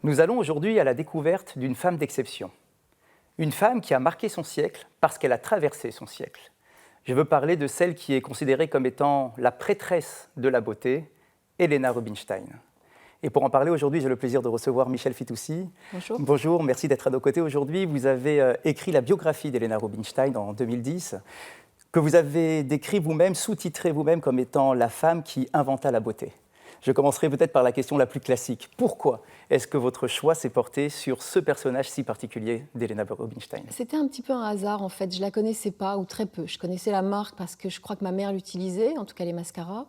Nous allons aujourd'hui à la découverte d'une femme d'exception. Une femme qui a marqué son siècle parce qu'elle a traversé son siècle. Je veux parler de celle qui est considérée comme étant la prêtresse de la beauté, Helena Rubinstein. Et pour en parler aujourd'hui, j'ai le plaisir de recevoir Michel Fitoussi. Bonjour. Bonjour, merci d'être à nos côtés aujourd'hui. Vous avez écrit la biographie d'Helena Rubinstein en 2010, que vous avez décrit vous-même, sous-titré vous-même comme étant la femme qui inventa la beauté. Je commencerai peut-être par la question la plus classique. Pourquoi est-ce que votre choix s'est porté sur ce personnage si particulier d'Helena Rubinstein? C'était un petit peu un hasard en fait, je ne la connaissais pas ou très peu. Je connaissais la marque parce que je crois que ma mère l'utilisait, en tout cas les mascaras.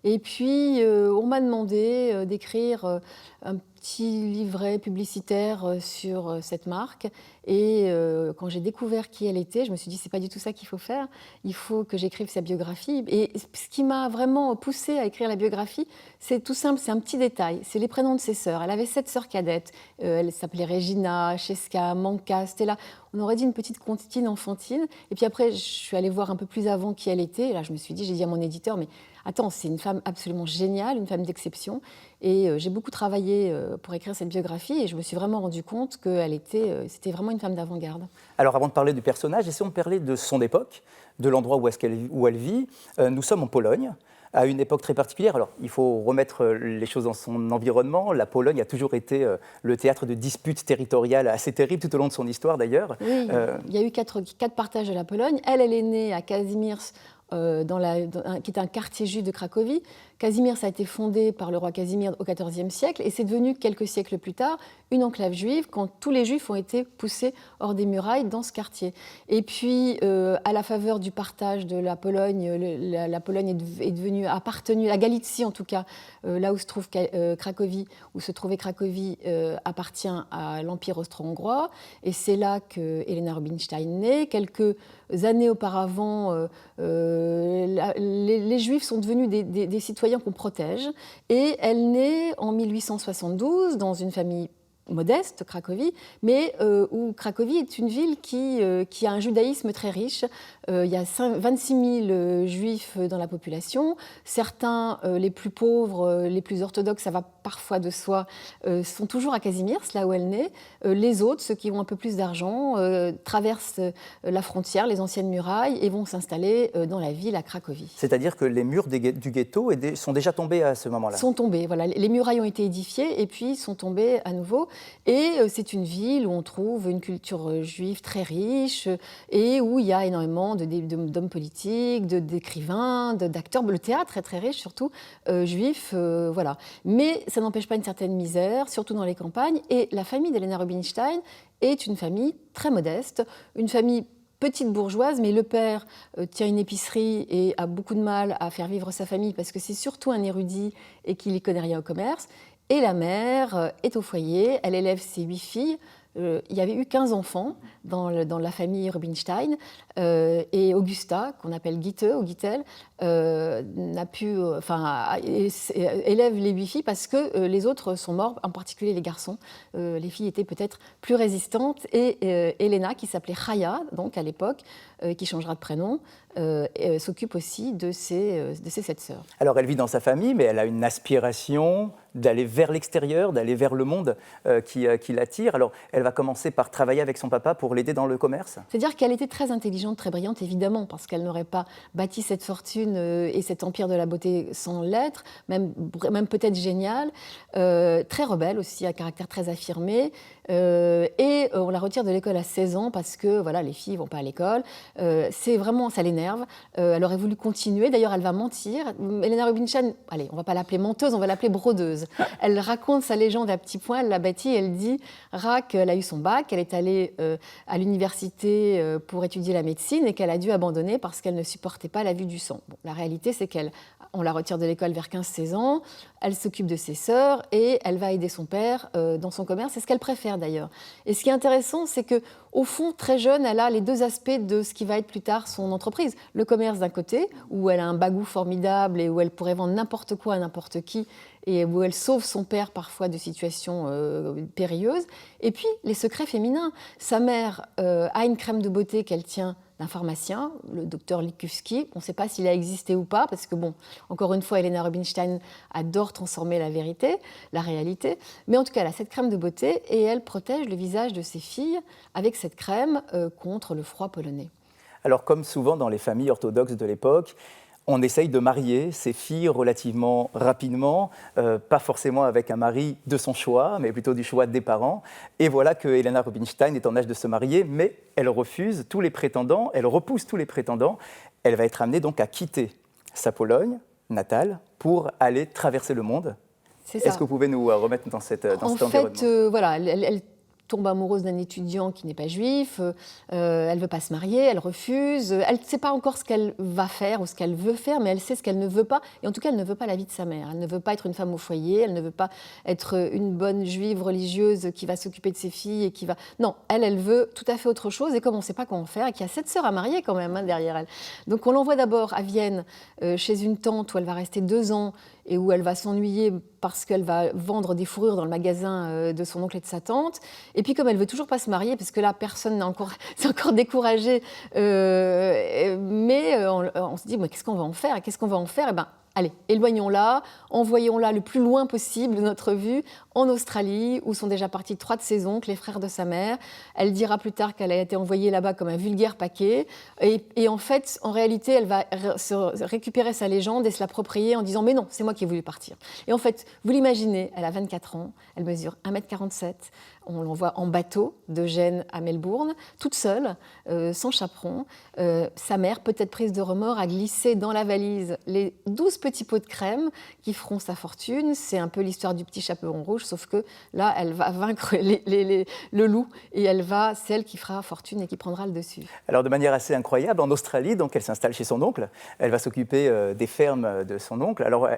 Et puis on m'a demandé d'écrire un petit livret publicitaire sur cette marque. Et quand j'ai découvert qui elle était, je me suis dit c'est pas du tout ça qu'il faut faire. Il faut que j'écrive sa biographie. Et ce qui m'a vraiment poussée à écrire la biographie, c'est tout simple, c'est un petit détail. C'est les prénoms de ses sœurs. Elle avait 7 sœurs cadettes. Elles s'appelaient Regina, Cheska, Manka, Stella. On aurait dit une petite comptine enfantine. Et puis après, je suis allée voir un peu plus avant qui elle était. Et là, je me suis dit, j'ai dit à mon éditeur, mais attends, c'est une femme absolument géniale, une femme d'exception. Et j'ai beaucoup travaillé pour écrire cette biographie et je me suis vraiment rendu compte que c'était vraiment une femme d'avant-garde. Alors avant de parler du personnage, essayons de parler de son époque, de l'endroit où elle vit. Nous sommes en Pologne, à une époque très particulière. Alors il faut remettre les choses dans son environnement. La Pologne a toujours été le théâtre de disputes territoriales assez terribles tout au long de son histoire d'ailleurs. Oui, il y a eu quatre partages de la Pologne. Elle est née à Kazimierz, qui est un quartier juif de Cracovie. Kazimierz a été fondé par le roi Casimir au XIVe siècle et c'est devenu quelques siècles plus tard une enclave juive quand tous les juifs ont été poussés hors des murailles dans ce quartier. Et puis, à la faveur du partage de la Pologne, la Pologne a appartenu, la Galicie en tout cas, là où se trouve Cracovie, où se trouvait Cracovie, appartient à l'Empire austro-hongrois. Et c'est là que Helena Rubinstein naît. Quelques années auparavant, les Juifs sont devenus des citoyens qu'on protège. Et elle naît en 1872 dans une famille modeste, Cracovie, mais où Cracovie est une ville qui a un judaïsme très riche. Il y a 26 000 juifs dans la population. Certains, les plus pauvres, les plus orthodoxes, ça va parfois de soi, sont toujours à Kazimierz, là où elle naît. Les autres, ceux qui ont un peu plus d'argent, traversent la frontière, les anciennes murailles, et vont s'installer dans la ville à Cracovie. C'est-à-dire que les murs du ghetto sont déjà tombés à ce moment-là? Sont tombés, voilà. Les murailles ont été édifiées et puis sont tombées à nouveau. Et c'est une ville où on trouve une culture juive très riche et où il y a énormément d'hommes politiques, d'écrivains, d'acteurs. Le théâtre est très riche, surtout juif, voilà. Mais ça n'empêche pas une certaine misère, surtout dans les campagnes. Et la famille d'Helena Rubinstein est une famille très modeste, une famille petite bourgeoise, mais le père tient une épicerie et a beaucoup de mal à faire vivre sa famille parce que c'est surtout un érudit et qu'il n'y connaît rien au commerce. Et la mère est au foyer, elle élève ses 8 filles. Il y avait eu 15 enfants dans la famille Rubinstein. Et Augusta, qu'on appelle Gitte ou Gittel, élève les 8 filles parce que les autres sont morts, en particulier les garçons. Les filles étaient peut-être plus résistantes. Et Helena, qui s'appelait Chaya, donc à l'époque, qui changera de prénom, s'occupe aussi de ses 7 sœurs. Alors elle vit dans sa famille, mais elle a une aspiration d'aller vers l'extérieur, d'aller vers le monde qui l'attire. Alors elle va commencer par travailler avec son papa pour l'aider dans le commerce. C'est-à-dire qu'elle était très intelligente, très brillante, évidemment, parce qu'elle n'aurait pas bâti cette fortune et cet empire de la beauté sans l'être, même peut-être génial. Très rebelle aussi, à caractère très affirmé. Et on la retire de l'école à 16 ans parce que voilà, les filles ne vont pas à l'école. C'est vraiment, ça l'énerve. Elle aurait voulu continuer. D'ailleurs, elle va mentir. Helena Rubinstein, allez, on ne va pas l'appeler menteuse, on va l'appeler brodeuse. Elle raconte sa légende à petits points. Elle l'a bâtie. Elle dira qu'elle a eu son bac, qu'elle est allée à l'université pour étudier la médecine et qu'elle a dû abandonner parce qu'elle ne supportait pas la vue du sang. Bon, la réalité, c'est qu'on la retire de l'école vers 15-16 ans. Elle s'occupe de ses sœurs et elle va aider son père dans son commerce. C'est ce qu'elle préfère d'ailleurs. Et ce qui est intéressant, c'est qu'au fond, très jeune, elle a les deux aspects de ce qui va être plus tard son entreprise. Le commerce d'un côté, où elle a un bagou formidable et où elle pourrait vendre n'importe quoi à n'importe qui et où elle sauve son père parfois de situations périlleuses. Et puis, les secrets féminins. Sa mère a une crème de beauté qu'elle tient d'un pharmacien, le docteur Likovski. On ne sait pas s'il a existé ou pas, parce que, bon, encore une fois, Helena Rubinstein adore transformer la vérité, la réalité. Mais en tout cas, elle a cette crème de beauté et elle protège le visage de ses filles avec cette crème contre le froid polonais. Alors, comme souvent dans les familles orthodoxes de l'époque, on essaye de marier ses filles relativement rapidement, pas forcément avec un mari de son choix, mais plutôt du choix des parents. Et voilà que Helena Rubinstein est en âge de se marier, mais elle refuse tous les prétendants, elle repousse tous les prétendants. Elle va être amenée donc à quitter sa Pologne natale pour aller traverser le monde. C'est ça. Est-ce que vous pouvez nous remettre dans cet environnement ? En fait, voilà, elle tombe amoureuse d'un étudiant qui n'est pas juif, elle ne veut pas se marier, elle refuse, elle ne sait pas encore ce qu'elle va faire ou ce qu'elle veut faire, mais elle sait ce qu'elle ne veut pas, et en tout cas elle ne veut pas la vie de sa mère, elle ne veut pas être une femme au foyer, elle ne veut pas être une bonne juive religieuse qui va s'occuper de ses filles et qui va... Non, elle veut tout à fait autre chose, et comme on ne sait pas comment faire, et qu'il y a 7 sœurs à marier quand même derrière elle. Donc on l'envoie d'abord à Vienne, chez une tante où elle va rester 2 ans, et où elle va s'ennuyer parce qu'elle va vendre des fourrures dans le magasin de son oncle et de sa tante. Et puis comme elle veut toujours pas se marier, parce que là personne n'a encore, c'est encore découragé, mais on se dit mais qu'est-ce qu'on va en faire ? Eh ben, allez, éloignons-la, envoyons-la le plus loin possible de notre vue, en Australie, où sont déjà partis 3 de ses oncles, les frères de sa mère. Elle dira plus tard qu'elle a été envoyée là-bas comme un vulgaire paquet. Et en fait, en réalité, elle va récupérer sa légende et se l'approprier en disant « Mais non, c'est moi qui ai voulu partir ». Et en fait, vous l'imaginez, elle a 24 ans, elle mesure 1,47 m, on l'envoie en bateau de Gênes à Melbourne, toute seule, sans chaperon. Sa mère, peut-être prise de remords, a glissé dans la valise les 12 petits pots de crème qui feront sa fortune. C'est un peu l'histoire du petit chaperon rouge, sauf que là, elle va vaincre le loup et c'est elle qui fera fortune et qui prendra le dessus. Alors, de manière assez incroyable, en Australie, donc, elle s'installe chez son oncle. Elle va s'occuper des fermes de son oncle. Alors,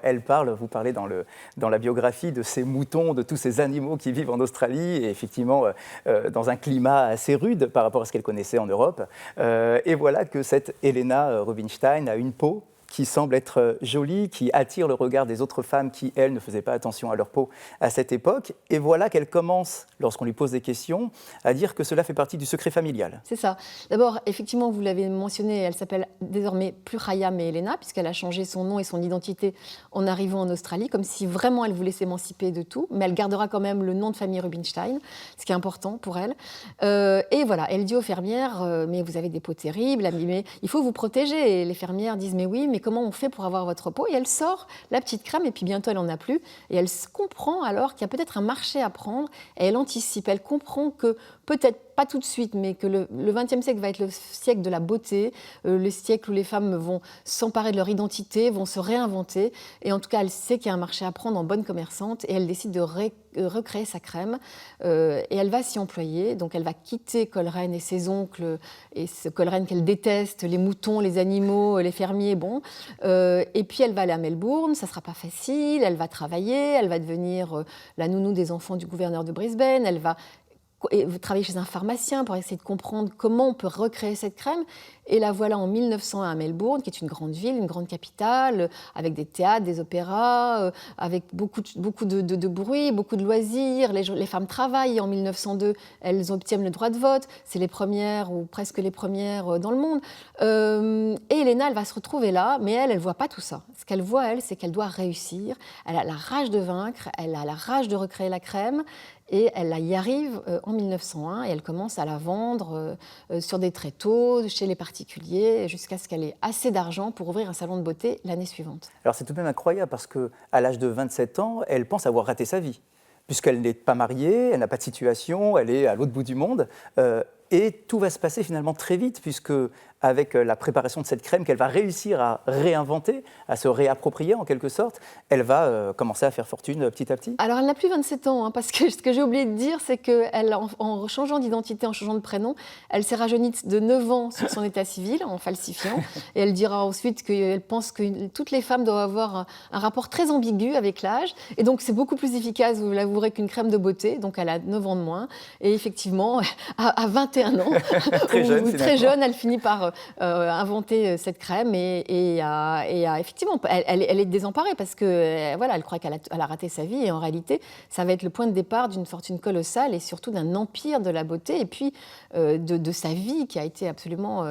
vous parlez dans la biographie de ces moutons, de tous ces animaux qui vivent en Australie, et effectivement, dans un climat assez rude par rapport à ce qu'elle connaissait en Europe. Et voilà que cette Helena Rubinstein a une peau qui semble être jolie, qui attire le regard des autres femmes qui, elles, ne faisaient pas attention à leur peau à cette époque. Et voilà qu'elle commence, lorsqu'on lui pose des questions, à dire que cela fait partie du secret familial. C'est ça. D'abord, effectivement, vous l'avez mentionné, elle s'appelle désormais plus Raya mais Helena, puisqu'elle a changé son nom et son identité en arrivant en Australie, comme si vraiment elle voulait s'émanciper de tout, mais elle gardera quand même le nom de famille Rubinstein, ce qui est important pour elle. Et voilà, elle dit aux fermières, mais vous avez des peaux terribles, mais il faut vous protéger. Et les fermières disent, mais oui, mais comment on fait pour avoir votre peau ? Et elle sort la petite crème, et puis bientôt elle n'en a plus. Et elle comprend alors qu'il y a peut-être un marché à prendre, et elle anticipe, elle comprend que peut-être pas tout de suite, mais que le XXe siècle va être le siècle de la beauté, le siècle où les femmes vont s'emparer de leur identité, vont se réinventer. Et en tout cas, elle sait qu'il y a un marché à prendre en bonne commerçante, et elle décide de recréer sa crème. Et elle va s'y employer. Donc elle va quitter Coleraine et ses oncles, et ce Coleraine qu'elle déteste, les moutons, les animaux, les fermiers, bon. Et puis elle va aller à Melbourne, ça ne sera pas facile, elle va travailler, elle va devenir la nounou des enfants du gouverneur de Brisbane, elle va travailler chez un pharmacien pour essayer de comprendre comment on peut recréer cette crème. Et la voilà en 1901 à Melbourne, qui est une grande ville, une grande capitale, avec des théâtres, des opéras, avec beaucoup de bruit, beaucoup de loisirs. Les femmes travaillent. En 1902, elles obtiennent le droit de vote. C'est les premières, ou presque les premières dans le monde. Et Helena, elle va se retrouver là, mais elle ne voit pas tout ça. Ce qu'elle voit, elle, c'est qu'elle doit réussir. Elle a la rage de vaincre, elle a la rage de recréer la crème. Et elle y arrive en 1901 et elle commence à la vendre sur des tréteaux, chez les particuliers, jusqu'à ce qu'elle ait assez d'argent pour ouvrir un salon de beauté l'année suivante. Alors c'est tout de même incroyable parce qu'à l'âge de 27 ans, elle pense avoir raté sa vie, puisqu'elle n'est pas mariée, elle n'a pas de situation, elle est à l'autre bout du monde. Et tout va se passer finalement très vite, puisque avec la préparation de cette crème qu'elle va réussir à réinventer, à se réapproprier en quelque sorte, elle va commencer à faire fortune petit à petit. Alors elle n'a plus 27 ans, parce que ce que j'ai oublié de dire, c'est qu'en changeant d'identité, en changeant de prénom, elle s'est rajeunie de 9 ans sur son état civil, en falsifiant. Et elle dira ensuite qu'elle pense que toutes les femmes doivent avoir un rapport très ambigu avec l'âge. Et donc c'est beaucoup plus efficace, vous l'avouerez, qu'une crème de beauté. Donc elle a 9 ans de moins. Et effectivement, à 21 21 ans. Très jeune, Très finalement. jeune, elle finit par inventer cette crème effectivement, elle est désemparée parce que voilà, elle croit qu'elle a raté sa vie et en réalité, ça va être le point de départ d'une fortune colossale et surtout d'un empire de la beauté et puis de sa vie qui a été absolument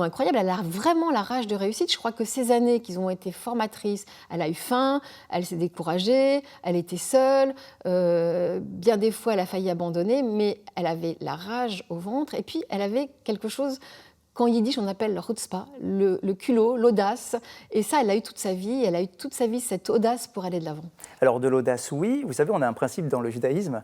incroyable. Elle a vraiment la rage de réussite. Je crois que ces années qui ont été formatrices, elle a eu faim, elle s'est découragée, elle était seule, bien des fois elle a failli abandonner, mais elle avait la rage au ventre et puis elle avait quelque chose qu'en yiddish on appelle le chutzpah, le culot, l'audace. Et ça, elle a eu toute sa vie. Elle a eu toute sa vie cette audace pour aller de l'avant. Alors de l'audace, oui. Vous savez, on a un principe dans le judaïsme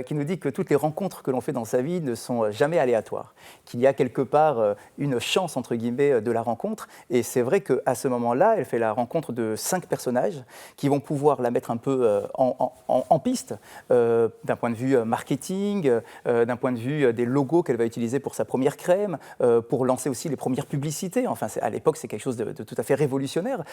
qui nous dit que toutes les rencontres que l'on fait dans sa vie ne sont jamais aléatoires, qu'il y a quelque part une chance, entre guillemets, de la rencontre. Et c'est vrai qu'à ce moment-là, elle fait la rencontre de 5 personnages qui vont pouvoir la mettre un peu en piste, d'un point de vue marketing, d'un point de vue des logos qu'elle va utiliser pour sa première crème, pour lancer aussi les premières publicités. Enfin, à l'époque, c'est quelque chose de tout à fait révolutionnaire.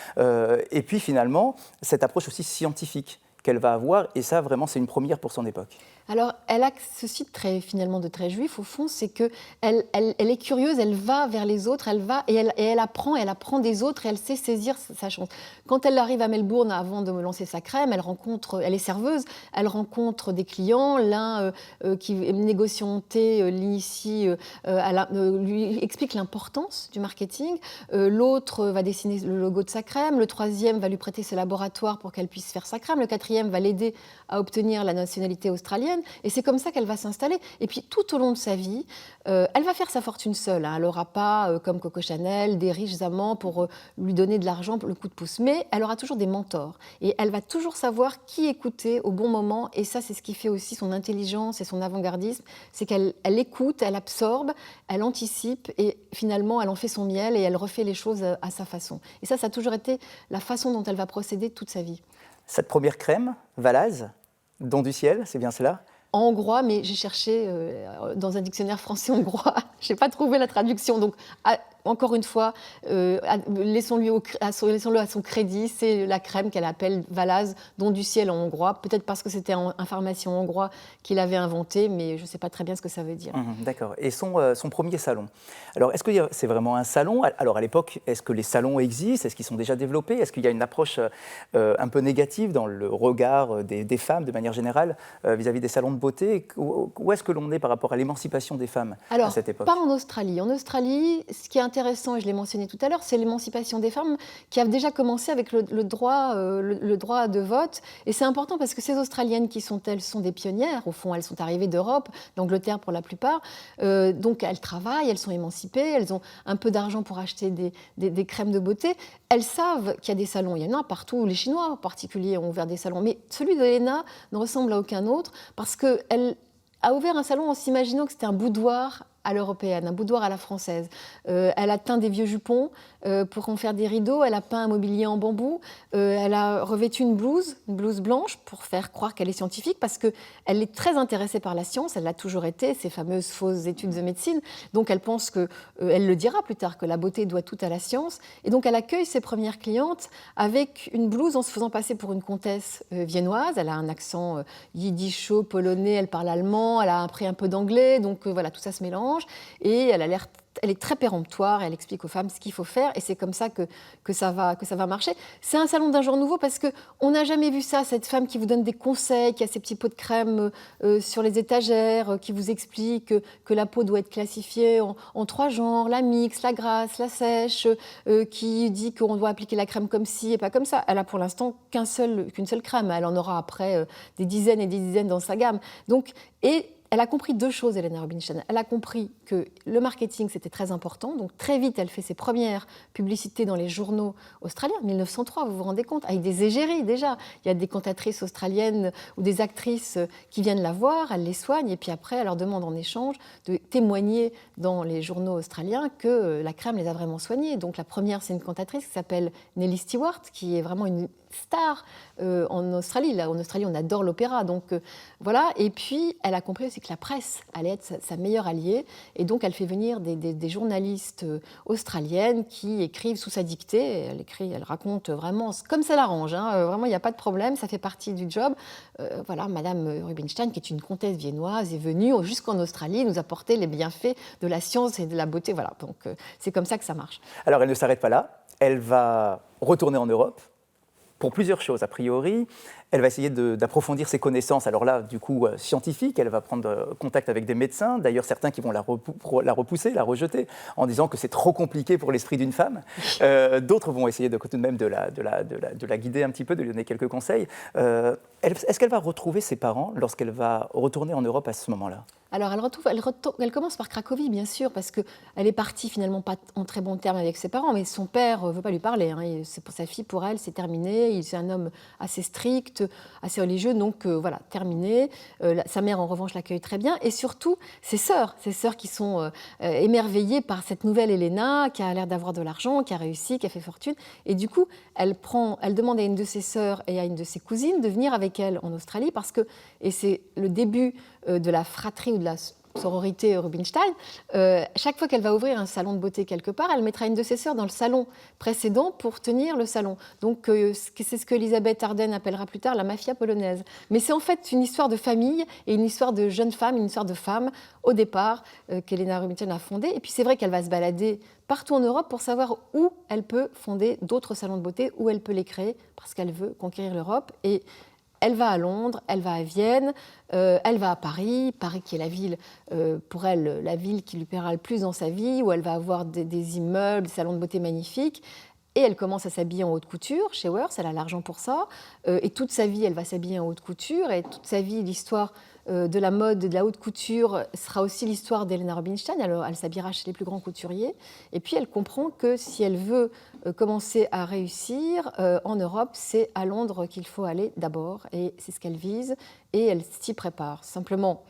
Et puis finalement, cette approche aussi scientifique qu'elle va avoir, et ça, vraiment, c'est une première pour son époque. Alors, elle a ceci finalement de très juif, au fond, c'est qu'elle est curieuse, elle va vers les autres, elle apprend des autres et elle sait saisir sa chance. Quand elle arrive à Melbourne, avant de me lancer sa crème, elle est serveuse, elle rencontre des clients, l'un qui est négociant thé, l'initie, lui explique l'importance du marketing, l'autre va dessiner le logo de sa crème, le troisième va lui prêter ses laboratoires pour qu'elle puisse faire sa crème, le quatrième va l'aider à obtenir la nationalité australienne. Et c'est comme ça qu'elle va s'installer. Et puis, tout au long de sa vie, elle va faire sa fortune seule. Elle n'aura pas, comme Coco Chanel, des riches amants pour lui donner de l'argent pour le coup de pouce. Mais elle aura toujours des mentors. Et elle va toujours savoir qui écouter au bon moment. Et ça, c'est ce qui fait aussi son intelligence et son avant-gardisme. C'est qu'elle écoute, elle absorbe, elle anticipe. Et finalement, elle en fait son miel et elle refait les choses à sa façon. Et ça a toujours été la façon dont elle va procéder toute sa vie. Cette première crème, Valase, don du ciel, c'est bien cela? En hongrois, mais j'ai cherché dans un dictionnaire français-hongrois. Je n'ai pas trouvé la traduction. Donc, encore une fois, laissons-le à son crédit. C'est la crème qu'elle appelle Valase, don du ciel en hongrois. Peut-être parce que c'était un pharmacien hongrois qui l'avait inventé, mais je ne sais pas très bien ce que ça veut dire. D'accord. Et son premier salon. Alors, est-ce que c'est vraiment un salon? Alors, à l'époque, est-ce que les salons existent? Est-ce qu'ils sont déjà développés? Est-ce qu'il y a une approche un peu négative dans le regard des femmes, de manière générale, vis-à-vis des salons de beauté? Où est-ce que l'on est par rapport à l'émancipation des femmes à cette époque? Pas en Australie. En Australie, ce qui est intéressant, et je l'ai mentionné tout à l'heure, c'est l'émancipation des femmes qui a déjà commencé avec le droit de vote. Et c'est important parce que ces Australiennes qui sont-elles sont des pionnières. Au fond, elles sont arrivées d'Europe, d'Angleterre pour la plupart. Donc elles travaillent, elles sont émancipées, elles ont un peu d'argent pour acheter des crèmes de beauté. Elles savent qu'il y a des salons. Il y en a partout. Les Chinois en particulier ont ouvert des salons. Mais celui de Helena ne ressemble à aucun autre parce qu'elle a ouvert un salon en s'imaginant que c'était un boudoir à l'européenne, un boudoir à la française. Elle a teint des vieux jupons pour en faire des rideaux, elle a peint un mobilier en bambou, elle a revêtu une blouse blanche pour faire croire qu'elle est scientifique parce qu'elle est très intéressée par la science, elle l'a toujours été, ces fameuses fausses études de médecine, donc elle pense elle le dira plus tard, que la beauté doit tout à la science, et donc elle accueille ses premières clientes avec une blouse en se faisant passer pour une comtesse viennoise, elle a un accent yiddisho, polonais, elle parle allemand, elle a appris un peu d'anglais, donc voilà, tout ça se mélange. Et elle est très péremptoire, elle explique aux femmes ce qu'il faut faire et c'est comme ça que ça va marcher. C'est un salon d'un genre nouveau parce qu'on n'a jamais vu ça, cette femme qui vous donne des conseils, qui a ses petits pots de crème sur les étagères, qui vous explique que la peau doit être classifiée en 3 genres, la mixte, la grasse, la sèche, qui dit qu'on doit appliquer la crème comme ci et pas comme ça. Elle a pour l'instant qu'une seule crème, elle en aura après des dizaines et des dizaines dans sa gamme. Elle a compris 2 choses, Helena Rubinstein. Elle a compris que le marketing, c'était très important. Donc, très vite, elle fait ses premières publicités dans les journaux australiens. 1903, vous vous rendez compte, avec des égéries déjà. Il y a des cantatrices australiennes ou des actrices qui viennent la voir, elle les soigne, et puis après, elle leur demande en échange de témoigner dans les journaux australiens que la crème les a vraiment soignées. Donc, la première, c'est une cantatrice qui s'appelle Nellie Stewart, qui est vraiment une star en Australie. Là, en Australie, on adore l'opéra. Donc voilà. Et puis, elle a compris aussi que la presse allait être sa meilleure alliée. Et donc, elle fait venir des journalistes australiennes qui écrivent sous sa dictée. Elle raconte vraiment comme ça l'arrange. Hein. Vraiment, il n'y a pas de problème. Ça fait partie du job. Voilà, Madame Rubinstein, qui est une comtesse viennoise, est venue jusqu'en Australie nous apporter les bienfaits de la science et de la beauté. Voilà. Donc, c'est comme ça que ça marche. Alors, elle ne s'arrête pas là. Elle va retourner en Europe pour plusieurs choses, a priori. Elle va essayer d'approfondir ses connaissances, alors là, du coup, scientifiques. Elle va prendre contact avec des médecins, d'ailleurs certains qui vont la repousser, la rejeter, en disant que c'est trop compliqué pour l'esprit d'une femme. D'autres vont essayer tout de même de la guider un petit peu, de lui donner quelques conseils. Est-ce qu'elle va retrouver ses parents lorsqu'elle va retourner en Europe à ce moment-là ? Alors, elle commence par Cracovie, bien sûr, parce qu'elle est partie finalement pas en très bons termes avec ses parents, mais son père ne veut pas lui parler. Hein. C'est pour sa fille, pour elle, c'est terminé. C'est un homme assez strict, assez religieux, donc voilà, terminé. Sa mère, en revanche, l'accueille très bien. Et surtout, ses sœurs qui sont émerveillées par cette nouvelle Elena, qui a l'air d'avoir de l'argent, qui a réussi, qui a fait fortune. Et du coup, elle demande à une de ses sœurs et à une de ses cousines de venir avec elle en Australie, parce que, et c'est le début de la fratrie ou de la sororité Rubinstein, chaque fois qu'elle va ouvrir un salon de beauté quelque part, elle mettra une de ses sœurs dans le salon précédent pour tenir le salon. Donc c'est ce que Elisabeth Arden appellera plus tard la mafia polonaise. Mais c'est en fait une histoire de famille et une histoire de jeune femme, une histoire de femme au départ qu'Helena Rubinstein a fondée. Et puis c'est vrai qu'elle va se balader partout en Europe pour savoir où elle peut fonder d'autres salons de beauté, où elle peut les créer, parce qu'elle veut conquérir l'Europe. Et elle va à Londres, elle va à Vienne, elle va à Paris qui est la ville, pour elle, la ville qui lui plaira le plus dans sa vie, où elle va avoir des immeubles, des salons de beauté magnifiques. Et elle commence à s'habiller en haute couture chez Worth, elle a l'argent pour ça. Et toute sa vie, elle va s'habiller en haute couture. Et toute sa vie, l'histoire de la mode, de la haute couture, sera aussi l'histoire d'Helena Rubinstein. Alors, elle s'habillera chez les plus grands couturiers. Et puis, elle comprend que si elle veut commencer à réussir en Europe, c'est à Londres qu'il faut aller d'abord. Et c'est ce qu'elle vise. Et elle s'y prépare. Simplement,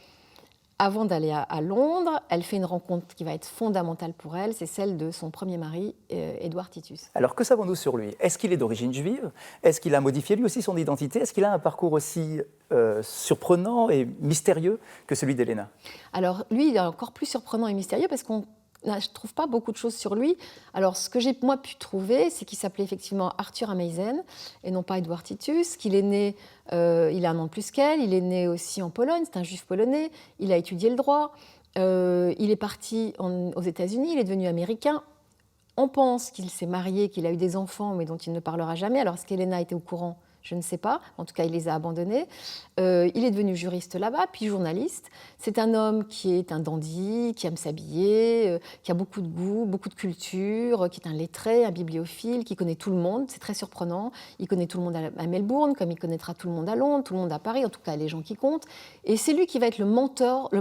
avant d'aller à Londres, elle fait une rencontre qui va être fondamentale pour elle, c'est celle de son premier mari, Édouard Titus. Alors, que savons-nous sur lui ? Est-ce qu'il est d'origine juive ? Est-ce qu'il a modifié lui aussi son identité ? Est-ce qu'il a un parcours aussi surprenant et mystérieux que celui d'Helena ? Alors, lui, il est encore plus surprenant et mystérieux parce qu'on je ne trouve pas beaucoup de choses sur lui. Alors, ce que j'ai, moi, pu trouver, c'est qu'il s'appelait effectivement Arthur Ameisen et non pas Édouard Titus, qu'il est né, il a un an de plus qu'elle, il est né aussi en Pologne, c'est un juif polonais, il a étudié le droit, il est parti aux États-Unis, il est devenu américain. On pense qu'il s'est marié, qu'il a eu des enfants, mais dont il ne parlera jamais. Alors, est-ce qu'Helena était au courant ? Je ne sais pas. En tout cas, il les a abandonnés. Il est devenu juriste là-bas, puis journaliste. C'est un homme qui est un dandy, qui aime s'habiller, qui a beaucoup de goût, beaucoup de culture, qui est un lettré, un bibliophile, qui connaît tout le monde. C'est très surprenant. Il connaît tout le monde à Melbourne, comme il connaîtra tout le monde à Londres, tout le monde à Paris, en tout cas les gens qui comptent. Et c'est lui qui va être le mentor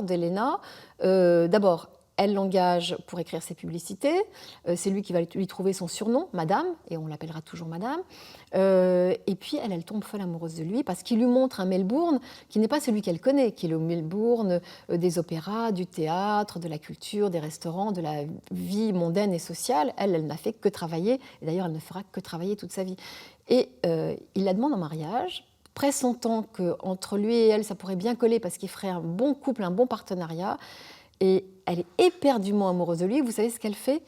d'Helena. D'abord, elle l'engage pour écrire ses publicités. C'est lui qui va lui trouver son surnom, Madame, et on l'appellera toujours Madame. Et puis, elle tombe folle amoureuse de lui parce qu'il lui montre un Melbourne qui n'est pas celui qu'elle connaît, qui est le Melbourne des opéras, du théâtre, de la culture, des restaurants, de la vie mondaine et sociale. Elle n'a fait que travailler, et d'ailleurs, elle ne fera que travailler toute sa vie. Et il la demande en mariage, pressentant qu'entre lui et elle, ça pourrait bien coller parce qu'il ferait un bon couple, un bon partenariat. Et elle est éperdument amoureuse de lui. Vous savez ce qu'elle fait ?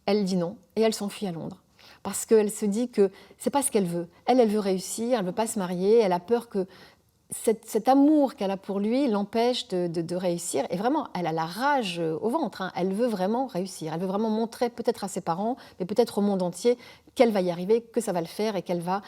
Elle dit non et elle s'enfuit à Londres. Parce qu'elle se dit que ce n'est pas ce qu'elle veut. Elle veut réussir, elle ne veut pas se marier, elle a peur que cet amour qu'elle a pour lui l'empêche de réussir. Et vraiment, elle a la rage au ventre. Hein. Elle veut vraiment réussir. Elle veut vraiment montrer, peut-être à ses parents, mais peut-être au monde entier, qu'elle va y arriver, que ça va le faire et qu'elle va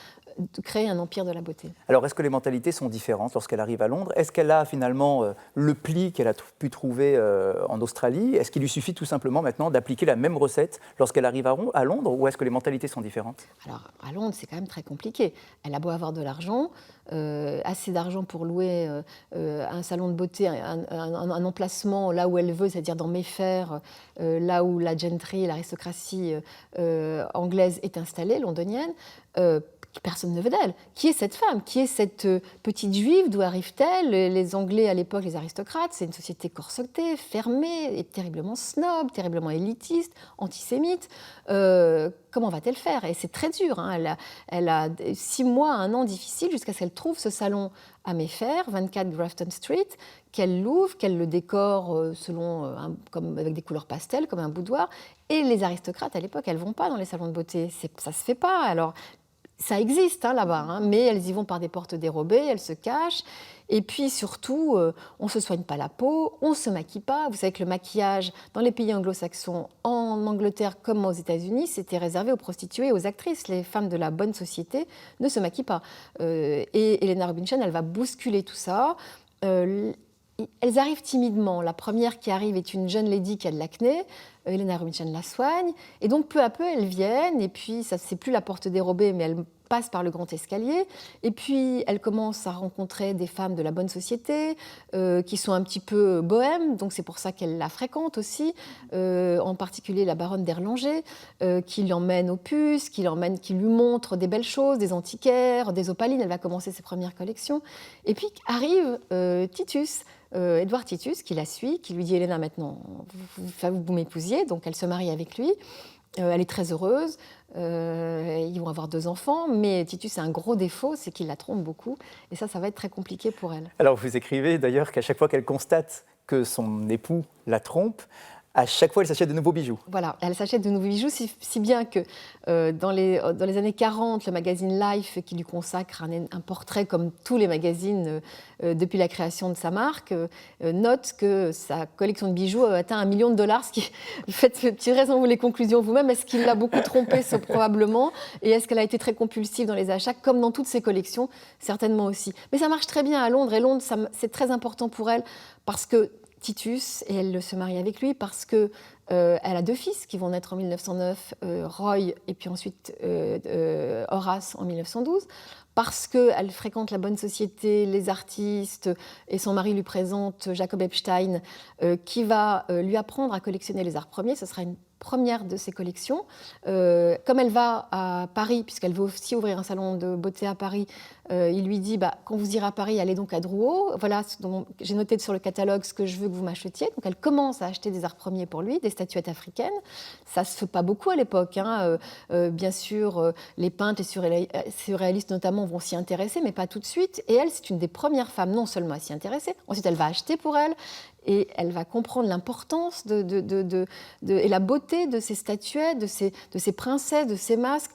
créer un empire de la beauté. Alors, est-ce que les mentalités sont différentes lorsqu'elle arrive à Londres ? Est-ce qu'elle a finalement le pli qu'elle a pu trouver en Australie ? Est-ce qu'il lui suffit tout simplement maintenant d'appliquer la même recette lorsqu'elle arrive à Londres, ou est-ce que les mentalités sont différentes ? Alors, à Londres, c'est quand même très compliqué. Elle a beau avoir de l'argent, assez d'argent pour louer un salon de beauté, un emplacement là où elle veut, c'est-à-dire dans Mayfair, là où la gentry, l'aristocratie anglaise est installée, londonienne. personne ne veut d'elle. Qui est cette femme? Qui est cette petite juive? D'où arrive-t-elle? Les Anglais, à l'époque, les aristocrates, c'est une société corsetée, fermée, et terriblement snob, terriblement élitiste, antisémite. Comment va-t-elle faire? Et c'est très dur. Hein. Elle a 6 mois, 1 an difficile jusqu'à ce qu'elle trouve ce salon à Mayfair, 24 Grafton Street, qu'elle l'ouvre, qu'elle le décore comme avec des couleurs pastel, comme un boudoir. Et les aristocrates, à l'époque, elles ne vont pas dans les salons de beauté. Ça ne se fait pas. Alors, ça existe là-bas, mais elles y vont par des portes dérobées, elles se cachent. Et puis surtout, on ne se soigne pas la peau, on ne se maquille pas. Vous savez que le maquillage, dans les pays anglo-saxons, en Angleterre comme aux États-Unis, c'était réservé aux prostituées et aux actrices. Les femmes de la bonne société ne se maquillent pas. Et Helena Rubinstein, elle va bousculer tout ça. Elles arrivent timidement. La première qui arrive est une jeune lady qui a de l'acné. Helena Rubinstein la soigne. Et donc, peu à peu, elles viennent. Et puis, ça, c'est plus la porte dérobée, mais elles passent par le grand escalier. Et puis, elles commencent à rencontrer des femmes de la bonne société, qui sont un petit peu bohèmes. Donc, c'est pour ça qu'elles la fréquentent aussi. En particulier la baronne d'Erlanger, qui l'emmène aux puces, qui lui montre des belles choses, des antiquaires, des opalines. Elle va commencer ses premières collections. Et puis, arrive Titus. Édouard Titus, qui la suit, qui lui dit « Helena, maintenant, vous m'épousiez », donc elle se marie avec lui. Elle est très heureuse, ils vont avoir 2 enfants, mais Titus a un gros défaut, c'est qu'il la trompe beaucoup, et ça va être très compliqué pour elle. Alors vous écrivez d'ailleurs qu'à chaque fois qu'elle constate que son époux la trompe, à chaque fois, elle s'achète de nouveaux bijoux. Voilà, elle s'achète de nouveaux bijoux, si bien que dans les années 40, le magazine Life, qui lui consacre un portrait comme tous les magazines depuis la création de sa marque, note que sa collection de bijoux a atteint $1 million, ce qui tirez en vous les conclusions vous-même. Est-ce qu'il l'a beaucoup trompée? Probablement. Et est-ce qu'elle a été très compulsive dans les achats, comme dans toutes ses collections? Certainement aussi. Mais ça marche très bien à Londres, et Londres, c'est très important pour elle, parce que Titus, et elle se marie avec lui parce qu'elle a 2 fils qui vont naître en 1909, Roy et puis ensuite Horace en 1912, parce qu'elle fréquente la bonne société, les artistes, et son mari lui présente Jacob Epstein, qui va lui apprendre à collectionner les arts premiers. Ce sera une première de ses collections. Comme elle va à Paris, puisqu'elle veut aussi ouvrir un salon de beauté à Paris, il lui dit quand vous irez à Paris, allez donc à Drouot. Voilà, j'ai noté sur le catalogue ce que je veux que vous m'achetiez. Donc elle commence à acheter des arts premiers pour lui, des statuettes africaines. Ça ne se fait pas beaucoup à l'époque. Bien sûr, les peintres, les surréalistes notamment, vont s'y intéresser, mais pas tout de suite. Et elle, c'est une des premières femmes non seulement à s'y intéresser, ensuite elle va acheter pour elle. Et elle va comprendre l'importance et la beauté de ces statuettes, de ces princesses, de ces masques.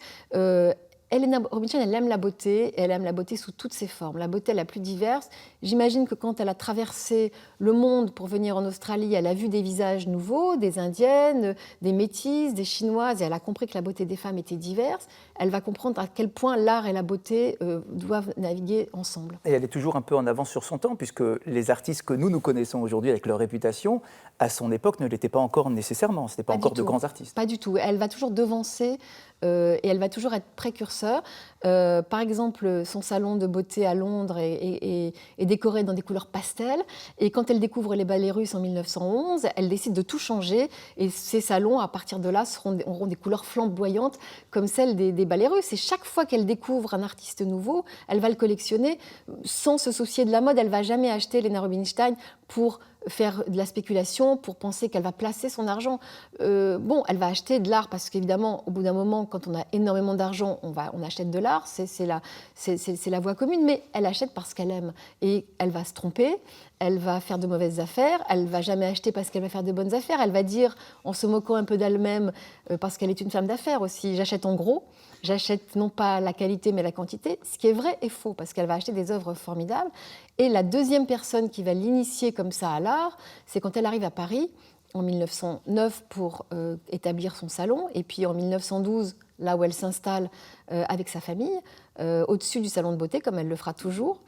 Helena Rubinstein, elle aime la beauté, et elle aime la beauté sous toutes ses formes, la beauté la plus diverse. J'imagine que quand elle a traversé le monde pour venir en Australie, elle a vu des visages nouveaux, des Indiennes, des Métisses, des Chinoises, et elle a compris que la beauté des femmes était diverse. Elle va comprendre à quel point l'art et la beauté doivent naviguer ensemble. Et elle est toujours un peu en avance sur son temps, puisque les artistes que nous connaissons aujourd'hui avec leur réputation, à son époque, ne l'étaient pas encore nécessairement. Ce n'étaient pas encore de grands artistes. Pas du tout. Elle va toujours devancer et elle va toujours être précurseur. Par exemple, son salon de beauté à Londres est décoré dans des couleurs pastel. Et quand elle découvre les ballets russes en 1911, elle décide de tout changer. Et ces salons, à partir de là, auront des couleurs flamboyantes comme celles des ballets russes. Et chaque fois qu'elle découvre un artiste nouveau, elle va le collectionner sans se soucier de la mode. Elle ne va jamais acheter Helena Rubinstein pour faire de la spéculation, pour penser qu'elle va placer son argent. Elle va acheter de l'art parce qu'évidemment, au bout d'un moment, quand on a énormément d'argent, on achète de l'art, c'est la voie commune, mais elle achète parce qu'elle aime. Et elle va se tromper, elle va faire de mauvaises affaires, elle ne va jamais acheter parce qu'elle va faire de bonnes affaires, elle va dire, en se moquant un peu d'elle-même, parce qu'elle est une femme d'affaires aussi, j'achète en gros, j'achète non pas la qualité mais la quantité, ce qui est vrai et faux, parce qu'elle va acheter des œuvres formidables. Et la deuxième personne qui va l'initier comme ça à l'art, c'est quand elle arrive à Paris, en 1909 pour établir son salon, et puis en 1912, là où elle s'installe avec sa famille, au-dessus du salon de beauté, comme elle le fera toujours.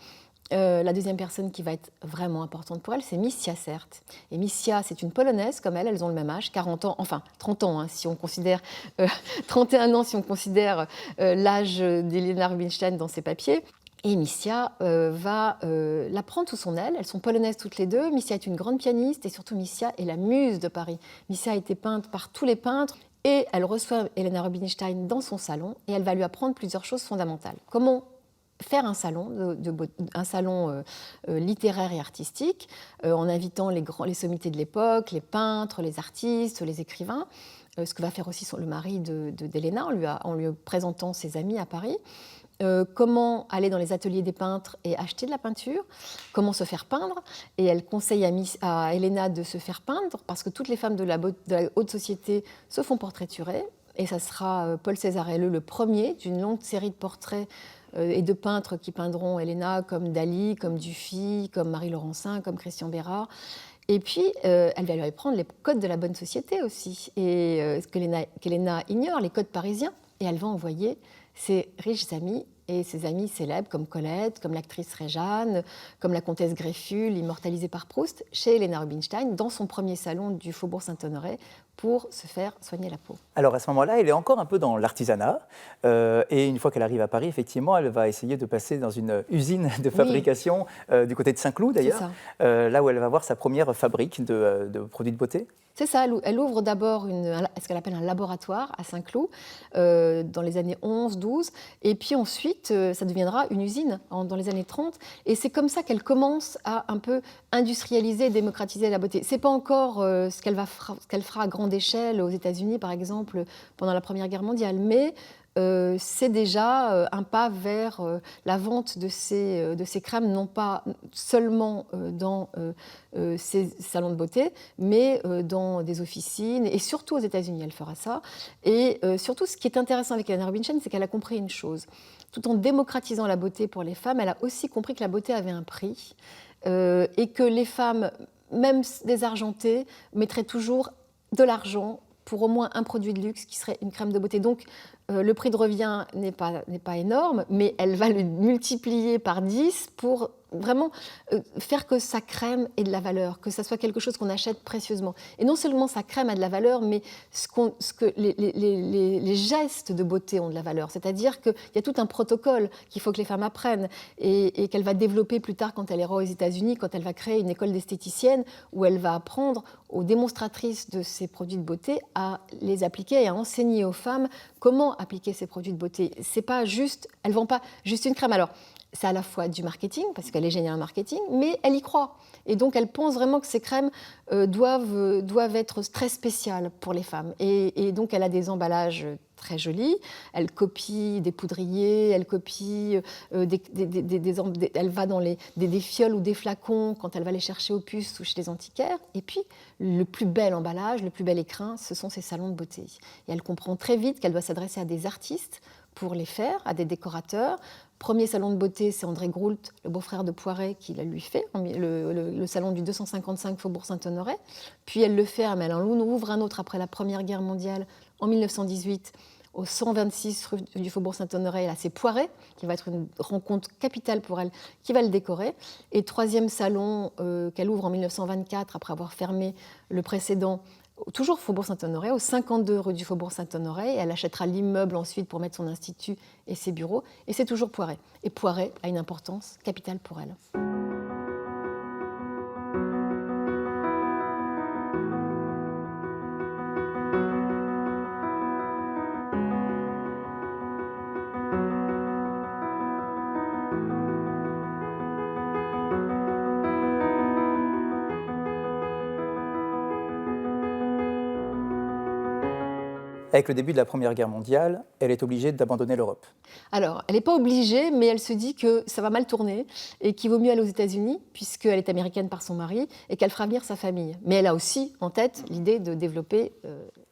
La deuxième personne qui va être vraiment importante pour elle, c'est Missia Sert. Et Missia, c'est une Polonaise comme elle, elles ont le même âge, 40 ans, enfin 30 ans, si on considère, 31 ans si on considère l'âge d'Helena Rubinstein dans ses papiers. Et Missia va la prendre sous son aile. Elles sont polonaises toutes les deux. Missia est une grande pianiste et surtout Missia est la muse de Paris. Missia a été peinte par tous les peintres. Et elle reçoit Helena Rubinstein dans son salon et elle va lui apprendre plusieurs choses fondamentales. Comment faire un salon, littéraire et artistique, en invitant les sommités de l'époque, les peintres, les artistes, les écrivains, ce que va faire aussi le mari d'Helena en lui présentant ses amis à Paris. Comment aller dans les ateliers des peintres et acheter de la peinture, comment se faire peindre. Et elle conseille à Helena de se faire peindre parce que toutes les femmes de la haute société se font portraiturer. Et ça sera Paul Césarelleux le premier d'une longue série de portraits et de peintres qui peindront Helena, comme Dali, comme Dufy, comme Marie Laurencin, comme Christian Bérard. Et puis, elle va lui apprendre les codes de la bonne société aussi, et ce qu'Helena ignore, les codes parisiens. Et elle va envoyer ses riches amis et ses amis célèbres comme Colette, comme l'actrice Réjeanne, comme la comtesse Greffule, immortalisée par Proust, chez Helena Rubinstein, dans son premier salon du Faubourg Saint-Honoré, pour se faire soigner la peau. Alors à ce moment-là, elle est encore un peu dans l'artisanat. Et une fois qu'elle arrive à Paris, effectivement, elle va essayer de passer dans une usine de fabrication du côté de Saint-Cloud, d'ailleurs, là où elle va voir sa première fabrique de produits de beauté. C'est ça, elle ouvre d'abord ce qu'elle appelle un laboratoire à Saint-Cloud dans les années 11-12, et puis ensuite ça deviendra une usine dans les années 30, et c'est comme ça qu'elle commence à un peu industrialiser et démocratiser la beauté. C'est pas encore ce qu'elle fera à grande échelle aux États-Unis, par exemple, pendant la Première Guerre mondiale, mais c'est déjà un pas vers la vente de ces crèmes, non pas seulement dans ces salons de beauté, mais dans des officines, et surtout aux États-Unis, elle fera ça. Et surtout, ce qui est intéressant avec Helena Rubinstein, c'est qu'elle a compris une chose. Tout en démocratisant la beauté pour les femmes, elle a aussi compris que la beauté avait un prix, et que les femmes, même désargentées, mettraient toujours de l'argent pour au moins un produit de luxe qui serait une crème de beauté. Donc, le prix de revient n'est pas énorme, mais elle va le multiplier par 10 pour vraiment faire que sa crème ait de la valeur, que ça soit quelque chose qu'on achète précieusement. Et non seulement sa crème a de la valeur, mais les gestes de beauté ont de la valeur. C'est-à-dire qu'il y a tout un protocole qu'il faut que les femmes apprennent et qu'elle va développer plus tard quand elle ira aux États-Unis, quand elle va créer une école d'esthéticienne où elle va apprendre aux démonstratrices de ces produits de beauté à les appliquer et à enseigner aux femmes comment appliquer ces produits de beauté. C'est pas juste, elles ne vendent pas juste une crème. Alors, c'est à la fois du marketing, parce qu'elle est géniale en marketing, mais elle y croit. Et donc, elle pense vraiment que ces crèmes doivent être très spéciales pour les femmes. Et donc, elle a des emballages très jolis. Elle copie des poudriers, elle copie elle va dans des fioles ou des flacons quand elle va les chercher aux puces ou chez les antiquaires. Et puis, le plus bel emballage, le plus bel écrin, ce sont ces salons de beauté. Et elle comprend très vite qu'elle doit s'adresser à des artistes pour les faire, à des décorateurs. Premier salon de beauté, c'est André Groult, le beau-frère de Poiret, qui lui fait, le salon du 255 Faubourg Saint-Honoré. Puis elle le ferme, elle en ouvre un autre après la Première Guerre mondiale, en 1918, au 126 rue du Faubourg Saint-Honoré. Là, c'est Poiret, qui va être une rencontre capitale pour elle, qui va le décorer. Et troisième salon qu'elle ouvre en 1924, après avoir fermé le précédent, toujours Faubourg Saint-Honoré, au 52 rue du Faubourg Saint-Honoré. Et elle achètera l'immeuble ensuite pour mettre son institut et ses bureaux. Et c'est toujours Poiret. Et Poiret a une importance capitale pour elle. Avec le début de la Première Guerre mondiale, elle est obligée d'abandonner l'Europe. Alors, elle n'est pas obligée, mais elle se dit que ça va mal tourner et qu'il vaut mieux aller aux États-Unis, puisqu'elle est américaine par son mari, et qu'elle fera venir sa famille. Mais elle a aussi en tête l'idée de développer...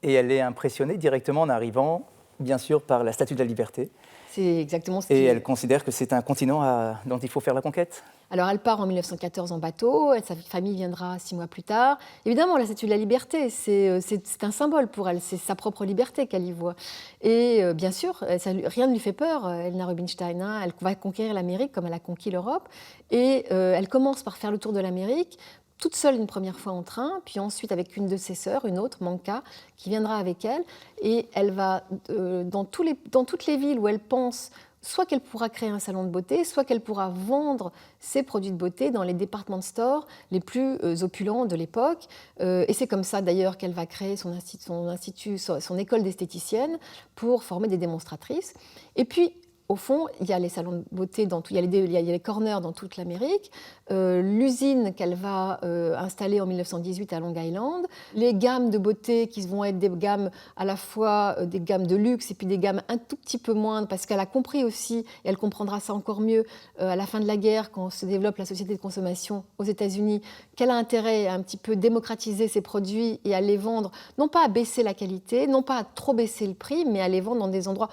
Et elle est impressionnée directement en arrivant, bien sûr, par la Statue de la Liberté. C'est exactement ce Et elle considère que c'est un continent dont il faut faire la conquête. Alors, elle part en 1914 en bateau, sa famille viendra 6 mois plus tard. Évidemment, la Statue de la Liberté, c'est un symbole pour elle, c'est sa propre liberté qu'elle y voit. Et bien sûr, rien ne lui fait peur, Helena Rubinstein. Elle va conquérir l'Amérique comme elle a conquis l'Europe. Et elle commence par faire le tour de l'Amérique, toute seule une première fois en train, puis ensuite avec une de ses sœurs, une autre, Manka, qui viendra avec elle. Et elle va, dans toutes les villes où elle pense soit qu'elle pourra créer un salon de beauté, soit qu'elle pourra vendre ses produits de beauté dans les department stores les plus opulents de l'époque. Et c'est comme ça d'ailleurs qu'elle va créer son école d'esthéticienne pour former des démonstratrices. Et puis, au fond, il y a les salons de beauté, il y a les corners dans toute l'Amérique, l'usine qu'elle va installer en 1918 à Long Island, les gammes de beauté qui vont être des gammes à la fois des gammes de luxe et puis des gammes un tout petit peu moindres, parce qu'elle a compris aussi, et elle comprendra ça encore mieux à la fin de la guerre, quand se développe la société de consommation aux États-Unis, qu'elle a intérêt à un petit peu démocratiser ses produits et à les vendre, non pas à baisser la qualité, non pas à trop baisser le prix, mais à les vendre dans des endroits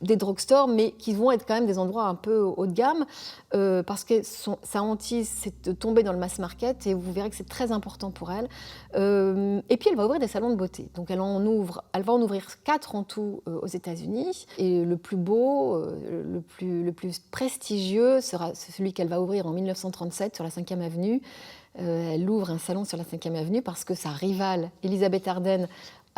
des drugstores, mais qui vont être quand même des endroits un peu haut de gamme, parce que sa hantise, c'est de tomber dans le mass market, et vous verrez que c'est très important pour elle. Et puis, elle va ouvrir des salons de beauté. Donc, elle va en ouvrir 4 en tout aux États-Unis. Et le plus beau, le plus prestigieux sera celui qu'elle va ouvrir en 1937 sur la 5e avenue. Elle ouvre un salon sur la 5e avenue parce que sa rivale, Elisabeth Arden,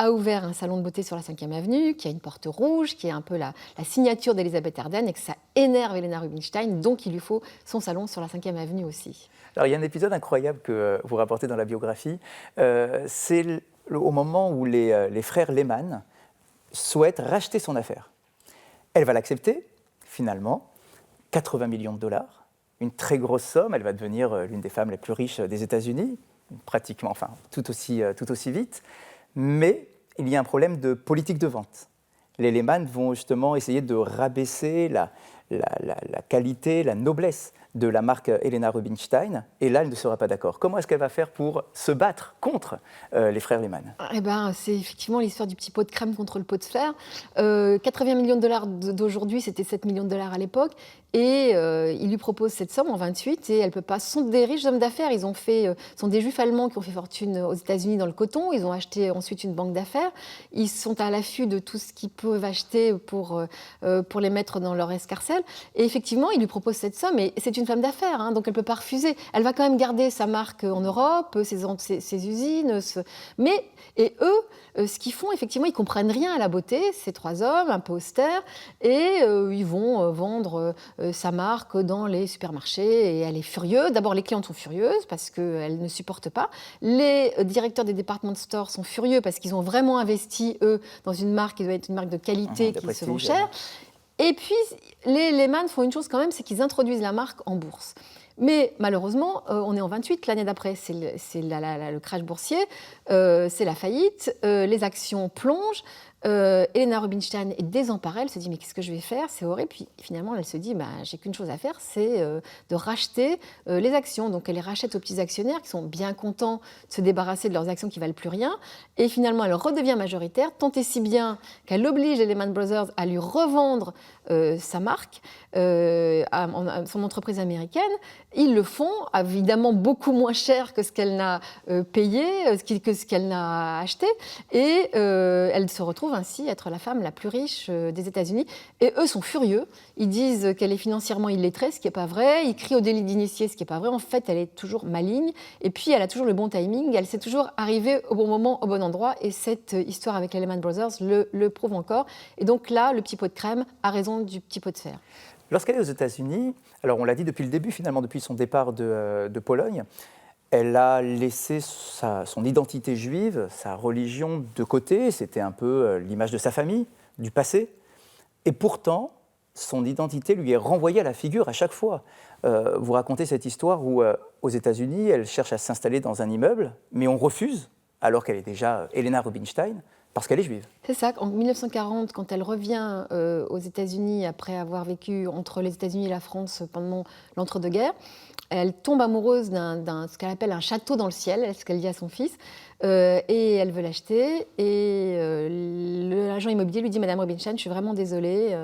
a ouvert un salon de beauté sur la 5e avenue, qui a une porte rouge, qui est un peu la signature d'Elisabeth Arden, et que ça énerve Helena Rubinstein, donc il lui faut son salon sur la 5e avenue aussi. Alors il y a un épisode incroyable que vous rapportez dans la biographie, c'est au moment où les frères Lehman souhaitent racheter son affaire. Elle va l'accepter, finalement, 80 millions de dollars, une très grosse somme, elle va devenir l'une des femmes les plus riches des États-Unis, pratiquement, enfin tout aussi vite. Mais il y a un problème de politique de vente. Les Lehman vont justement essayer de rabaisser la qualité, la noblesse de la marque Helena Rubinstein, et là, elle ne sera pas d'accord. Comment est-ce qu'elle va faire pour se battre contre les frères Lehman ? Eh ben, c'est effectivement l'histoire du petit pot de crème contre le pot de fer. 80 millions de dollars d'aujourd'hui, c'était 7 millions de dollars à l'époque, et il lui propose cette somme en 28, et elle peut pas. Ce sont des riches hommes d'affaires. Ils sont des juifs allemands qui ont fait fortune aux États-Unis dans le coton. Ils ont acheté ensuite une banque d'affaires. Ils sont à l'affût de tout ce qu'ils peuvent acheter pour les mettre dans leur escarcelle. Et effectivement, il lui propose cette somme, et c'est une femme d'affaires, hein, donc elle ne peut pas refuser. Elle va quand même garder sa marque en Europe, ses usines. Et eux, ce qu'ils font, effectivement, ils ne comprennent rien à la beauté, ces 3 hommes, un peu austères, et ils vont vendre sa marque dans les supermarchés, et elle est furieuse. D'abord, les clientes sont furieuses parce qu'elles ne supportent pas. Les directeurs des department stores sont furieux parce qu'ils ont vraiment investi, eux, dans une marque qui doit être une marque de qualité, qui se vend cher. Et puis, les Lehman font une chose quand même, c'est qu'ils introduisent la marque en bourse. Mais malheureusement, on est en 28, l'année d'après, c'est le crash boursier, c'est la faillite, les actions plongent. Helena Rubinstein est désemparée, elle se dit mais qu'est-ce que je vais faire, c'est horrible. Puis finalement elle se dit j'ai qu'une chose à faire, c'est de racheter les actions. Donc elle les rachète aux petits actionnaires qui sont bien contents de se débarrasser de leurs actions qui valent plus rien, et finalement elle redevient majoritaire, tant et si bien qu'elle oblige les Lehman Brothers à lui revendre sa marque, à son entreprise américaine. Ils le font évidemment beaucoup moins cher que ce qu'elle n'a payé, que ce qu'elle n'a acheté, et elle se retrouve ainsi être la femme la plus riche des États-Unis. Et eux sont furieux. Ils disent qu'elle est financièrement illettrée, ce qui n'est pas vrai. Ils crient au délit d'initié, ce qui n'est pas vrai. En fait, elle est toujours maligne. Et puis, elle a toujours le bon timing. Elle sait toujours arriver au bon moment, au bon endroit. Et cette histoire avec les Lehman Brothers le prouve encore. Et donc là, le petit pot de crème a raison du petit pot de fer. Lorsqu'elle est aux États-Unis, alors on l'a dit depuis le début, finalement, depuis son départ de Pologne, elle a laissé son identité juive, sa religion de côté, c'était un peu l'image de sa famille, du passé. Et pourtant, son identité lui est renvoyée à la figure à chaque fois. Vous racontez cette histoire où, aux États-Unis, elle cherche à s'installer dans un immeuble, mais on refuse, alors qu'elle est déjà Helena Rubinstein, parce qu'elle est juive. C'est ça, en 1940, quand elle revient aux États-Unis, après avoir vécu entre les États-Unis et la France pendant l'entre-deux-guerres, elle tombe amoureuse d'un ce qu'elle appelle un château dans le ciel, c'est ce qu'elle dit à son fils, et elle veut l'acheter. Et l'agent immobilier lui dit « Madame Rubinstein, je suis vraiment désolée,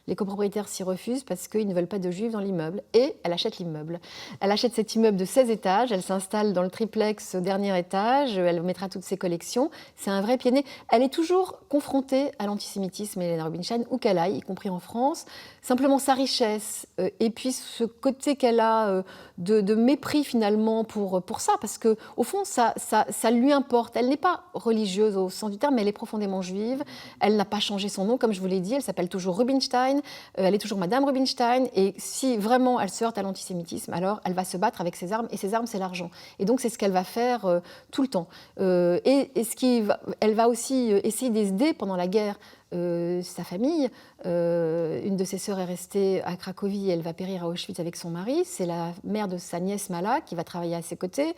les copropriétaires s'y refusent parce qu'ils ne veulent pas de juifs dans l'immeuble. » Et elle achète l'immeuble. Elle achète cet immeuble de 16 étages, elle s'installe dans le triplex au dernier étage, elle mettra toutes ses collections. C'est un vrai pied de nez. Elle est toujours confrontée à l'antisémitisme, Helena Rubinstein, où qu'elle aille, y compris en France. Simplement sa richesse et puis ce côté qu'elle a de mépris finalement pour ça, parce qu'au fond, ça lui importe. Elle n'est pas religieuse au sens du terme, mais elle est profondément juive. Elle n'a pas changé son nom, comme je vous l'ai dit. Elle s'appelle toujours Rubinstein. Elle est toujours Madame Rubinstein. Et si vraiment elle se heurte à l'antisémitisme, alors elle va se battre avec ses armes. Et ses armes, c'est l'argent. Et donc, c'est ce qu'elle va faire tout le temps. Elle va aussi essayer d'aider pendant la guerre sa famille. Une de ses sœurs est restée à Cracovie et elle va périr à Auschwitz avec son mari. C'est la mère de sa nièce Mala qui va travailler à ses côtés.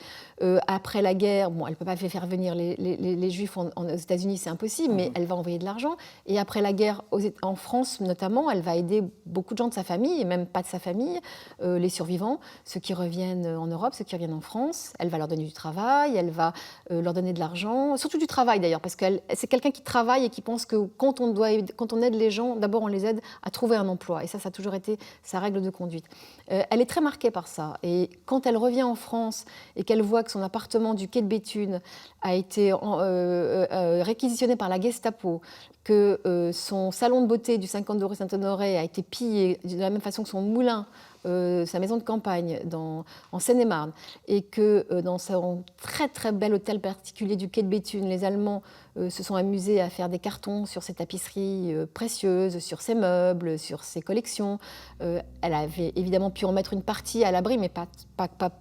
Après la guerre, bon, elle ne peut pas faire venir les Juifs aux États-Unis, c'est impossible, mais elle va envoyer de l'argent. Et après la guerre, en France notamment, elle va aider beaucoup de gens de sa famille, et même pas de sa famille, les survivants, ceux qui reviennent en Europe, ceux qui reviennent en France. Elle va leur donner du travail, elle va leur donner de l'argent, surtout du travail d'ailleurs, parce que c'est quelqu'un qui travaille et qui pense que quand on aide les gens, d'abord on les aide à trouver un emploi. Et ça a toujours été sa règle de conduite. Elle est très marquée par ça. Et quand elle revient en France et qu'elle voit que son appartement du quai de Béthune a été réquisitionné par la Gestapo, que son salon de beauté du 52 rue Saint-Honoré a été pillé de la même façon que son moulin, sa maison de campagne en Seine-et-Marne, et que dans son très très bel hôtel particulier du quai de Béthune, les Allemands se sont amusés à faire des cartons sur ses tapisseries précieuses, sur ses meubles, sur ses collections. Elle avait évidemment pu en mettre une partie à l'abri, mais pas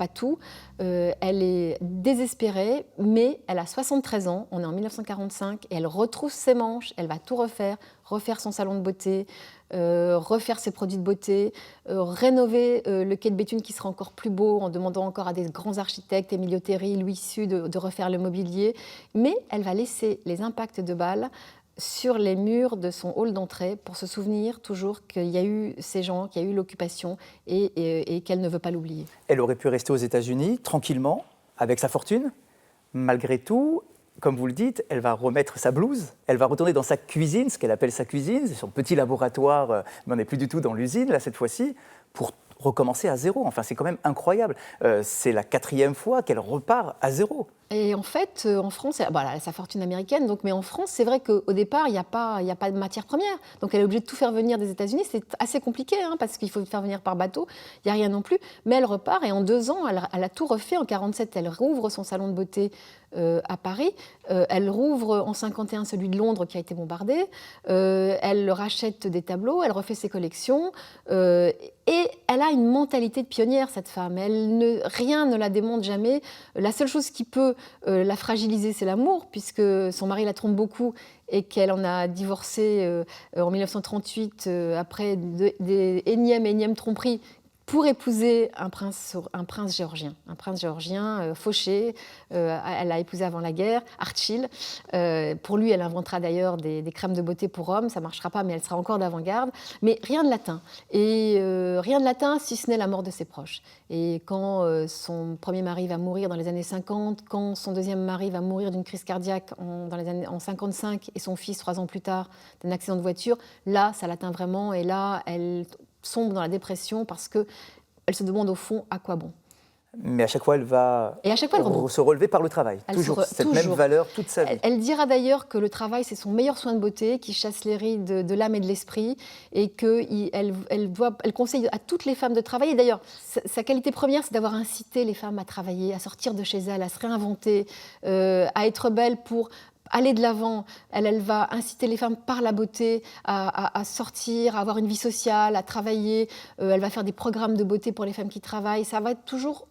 tout. Elle est désespérée, mais elle a 73 ans, on est en 1945, et elle retrousse ses manches, elle va tout refaire son salon de beauté, refaire ses produits de beauté, rénover le quai de Béthune qui sera encore plus beau en demandant encore à des grands architectes, Emilio Terry, Louis Su, de refaire le mobilier. Mais elle va laisser les impacts de balles sur les murs de son hall d'entrée pour se souvenir toujours qu'il y a eu ces gens, qu'il y a eu l'occupation et qu'elle ne veut pas l'oublier. Elle aurait pu rester aux États-Unis tranquillement, avec sa fortune. Malgré tout, comme vous le dites, elle va remettre sa blouse, elle va retourner dans sa cuisine, ce qu'elle appelle sa cuisine, c'est son petit laboratoire, mais on n'est plus du tout dans l'usine, là, cette fois-ci, pour recommencer à zéro. Enfin, c'est quand même incroyable. C'est la 4e fois qu'elle repart à zéro. Et en fait, en France, elle a sa fortune américaine, mais en France, c'est vrai qu'au départ, il n'y a pas de matière première. Donc elle est obligée de tout faire venir des États-Unis. C'est assez compliqué, parce qu'il faut le faire venir par bateau. Il n'y a rien non plus. Mais elle repart et en 2 ans, elle a tout refait. En 1947, elle rouvre son salon de beauté à Paris. Elle rouvre en 1951 celui de Londres qui a été bombardé. Elle rachète des tableaux, elle refait ses collections. Et elle a une mentalité de pionnière, cette femme. Rien ne la démonte jamais. La seule chose qui peut la fragiliser, c'est l'amour, puisque son mari la trompe beaucoup et qu'elle en a divorcé en 1938 après des énièmes tromperies pour épouser un prince géorgien fauché. Elle l'a épousé avant la guerre, Archil. Pour lui, elle inventera d'ailleurs des crèmes de beauté pour hommes. Ça ne marchera pas, mais elle sera encore d'avant-garde. Mais rien ne l'atteint. Et rien ne l'atteint si ce n'est la mort de ses proches. Et quand son premier mari va mourir dans les années 50, quand son deuxième mari va mourir d'une crise cardiaque en 55, et son fils, 3 ans plus tard, d'un accident de voiture, là, ça l'atteint vraiment. Et là, elle sombre dans la dépression parce qu'elle se demande au fond à quoi bon. Mais à chaque fois, elle va se relever par le travail. Toujours cette même valeur toute sa vie. Elle dira d'ailleurs que le travail, c'est son meilleur soin de beauté, qui chasse les rides de l'âme et de l'esprit, et qu'elle conseille à toutes les femmes de travailler. D'ailleurs, sa qualité première, c'est d'avoir incité les femmes à travailler, à sortir de chez elles, à se réinventer, à être belles pour aller de l'avant. Elle va inciter les femmes par la beauté à sortir, à avoir une vie sociale, à travailler. Elle va faire des programmes de beauté pour les femmes qui travaillent. Ça va être toujours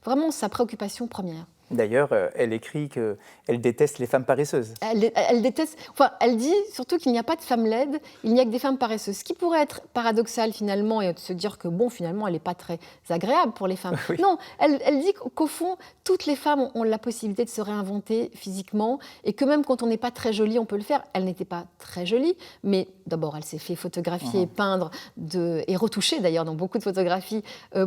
vraiment sa préoccupation première. D'ailleurs, elle écrit qu'elle déteste les femmes paresseuses. Elle déteste. Enfin, elle dit surtout qu'il n'y a pas de femmes laides, il n'y a que des femmes paresseuses. Ce qui pourrait être paradoxal finalement et de se dire que finalement, elle n'est pas très agréable pour les femmes. Oui. Non, elle dit qu'au fond, toutes les femmes ont la possibilité de se réinventer physiquement et que même quand on n'est pas très jolie, on peut le faire. Elle n'était pas très jolie, mais d'abord, elle s'est fait photographier, peindre et retoucher d'ailleurs dans beaucoup de photographies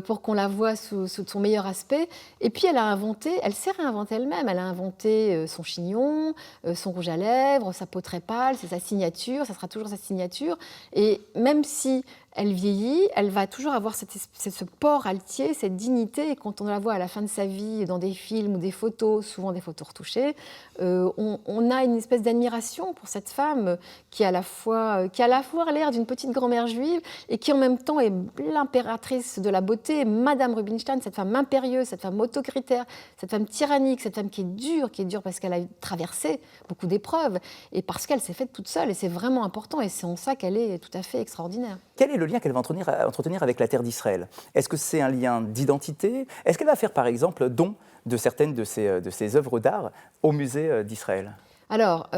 pour qu'on la voie sous son meilleur aspect. Et puis, elle s'est réinventée elle-même. Elle a inventé son chignon, son rouge à lèvres, sa peau très pâle, c'est sa signature, ça sera toujours sa signature. Et même si Elle vieillit, elle va toujours avoir ce port altier, cette dignité. Et quand on la voit à la fin de sa vie dans des films ou des photos, souvent des photos retouchées, on a une espèce d'admiration pour cette femme qui a à la fois l'air d'une petite grand-mère juive et qui en même temps est l'impératrice de la beauté, Madame Rubinstein, cette femme impérieuse, cette femme autocritaire, cette femme tyrannique, cette femme qui est dure parce qu'elle a traversé beaucoup d'épreuves et parce qu'elle s'est faite toute seule. Et c'est vraiment important et c'est en ça qu'elle est tout à fait extraordinaire. Quel est le lien qu'elle va entretenir avec la terre d'Israël? Est-ce que c'est un lien d'identité? Est-ce qu'elle va faire, par exemple, don de certaines de ses œuvres d'art au musée d'Israël? Alors,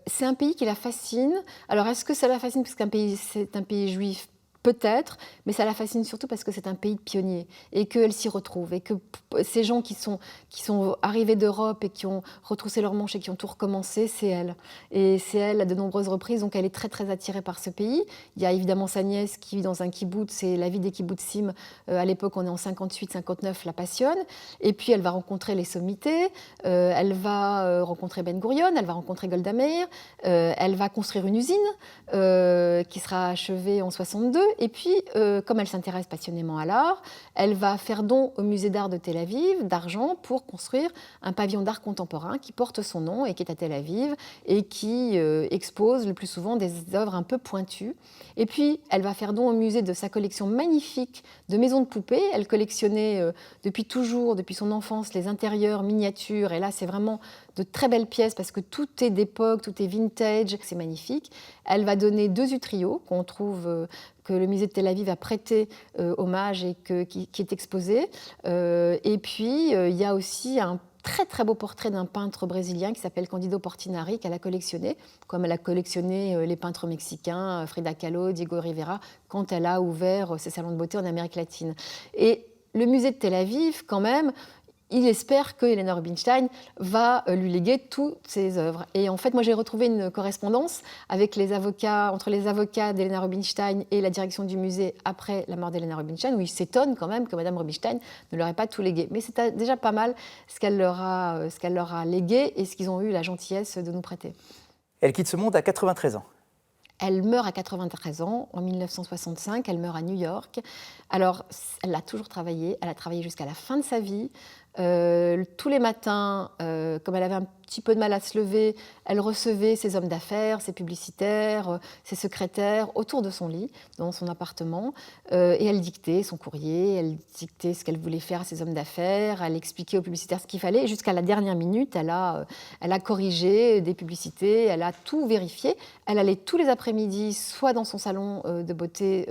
c'est un pays qui la fascine. Alors, est-ce que ça la fascine parce c'est un pays juif? Peut-être, mais ça la fascine surtout parce que c'est un pays de pionniers et qu'elle s'y retrouve et que ces gens qui sont arrivés d'Europe et qui ont retroussé leurs manches et qui ont tout recommencé, c'est elle. Et c'est elle à de nombreuses reprises, donc elle est très très attirée par ce pays. Il y a évidemment sa nièce qui vit dans un kibboutz et la vie des kibbutzim, à l'époque on est en 58-59, la passionne. Et puis elle va rencontrer les sommités, elle va rencontrer Ben Gurion, elle va rencontrer Golda Meir, elle va construire une usine qui sera achevée en 62. Et puis, comme elle s'intéresse passionnément à l'art, elle va faire don au musée d'art de Tel Aviv d'argent pour construire un pavillon d'art contemporain qui porte son nom et qui est à Tel Aviv et qui expose le plus souvent des œuvres un peu pointues. Et puis, elle va faire don au musée de sa collection magnifique de maisons de poupées. Elle collectionnait depuis toujours, depuis son enfance, les intérieurs miniatures. Et là, c'est vraiment de très belles pièces parce que tout est d'époque, tout est vintage, c'est magnifique. Elle va donner 2 utriaux qu'on trouve, que le musée de Tel Aviv a prêté hommage et qui est exposé. Et puis, il y a aussi un très très beau portrait d'un peintre brésilien qui s'appelle Candido Portinari, qu'elle a collectionné, comme elle a collectionné les peintres mexicains, Frida Kahlo, Diego Rivera, quand elle a ouvert ses salons de beauté en Amérique latine. Et le musée de Tel Aviv, quand même, il espère que Helena Rubinstein va lui léguer toutes ses œuvres. Et en fait, moi, j'ai retrouvé une correspondance avec entre les avocats d'Helena Rubinstein et la direction du musée après la mort d'Helena Rubinstein, où ils s'étonnent quand même que Madame Rubinstein ne leur ait pas tout légué. Mais c'est déjà pas mal ce qu'elle leur a légué et ce qu'ils ont eu la gentillesse de nous prêter. Elle quitte ce monde à 93 ans. Elle meurt à 93 ans, en 1965, elle meurt à New York. Alors, elle a toujours travaillé, elle a travaillé jusqu'à la fin de sa vie. Tous les matins, comme elle avait un petit peu de mal à se lever, elle recevait ses hommes d'affaires, ses publicitaires, ses secrétaires autour de son lit, dans son appartement, et elle dictait son courrier, elle dictait ce qu'elle voulait faire à ses hommes d'affaires, elle expliquait aux publicitaires ce qu'il fallait, et jusqu'à la dernière minute, elle a corrigé des publicités, elle a tout vérifié. Elle allait tous les après-midi, soit dans son salon de beauté